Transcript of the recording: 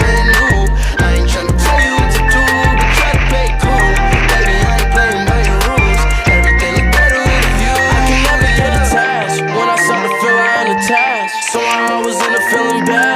something new. I ain't tryna tell you what to do, but try to play it cool. Baby, I ain't playing by your rules. Everything look better with a view. I can never get attached when I start to feel I unattached. Somehow I was in a feeling bad.